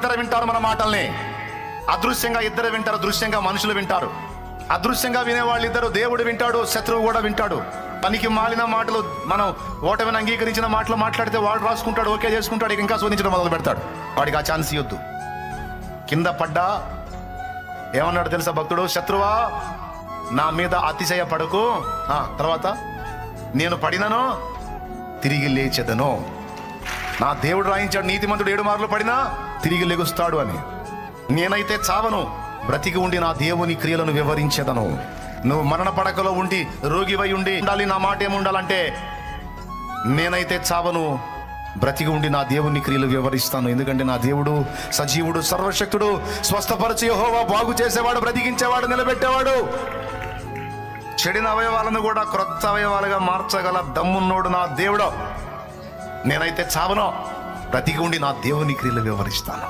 ఇద్దరు వింటారు మన మాటల్ని. అదృశ్యంగా ఇద్దరు వింటారు, దృశ్యంగా మనుషులు వింటారు. అదృశ్యంగా వినేవాళ్ళు ఇద్దరు, దేవుడు వింటాడు, శత్రువు కూడా వింటాడు. పనికి మాలిన మాటలు, మనం ఓటమిని అంగీకరించిన మాటలు మాట్లాడితే వాడు రాసుకుంటాడు, ఓకే చేసుకుంటాడు, ఇంకా శోధించడం మొదలు పెడతాడు. వాడికి ఆ ఛాన్స్ ఇవ్వద్దు. కింద పడ్డా ఏమన్నాడు తెలుసా భక్తుడు? శత్రువా నా మీద అతిశయపడకు, తర్వాత నేను పడినను తిరిగి లేచెదను. నా దేవుడు రాయించాడు, నీతిమంతుడు 7 మార్లు పడినా తిరిగి లెగుస్తాడు అని. నేనైతే చావను, బ్రతికి ఉండి నా దేవుని క్రియలను వివరించేదను. నువ్వు మరణ పడకలో ఉండి రోగివై ఉండి ఉండాలి, నా మాట ఏముండాలంటే నేనైతే చావను, బ్రతికి ఉండి నా దేవుని క్రియలు వివరిస్తాను. ఎందుకంటే నా దేవుడు సజీవుడు, సర్వశక్తుడు, స్వస్థపరచు యెహోవా, బాగు చేసేవాడు, బ్రతికించేవాడు, నిలబెట్టేవాడు. చెడిన అవయవాలను కూడా క్రొత్త అవయవాలుగా మార్చగల దమ్మున్నోడు నా దేవుడు. నేనైతే చావను, బ్రతికి ఉండి నా దేవుని క్రియలు వివరిస్తాను.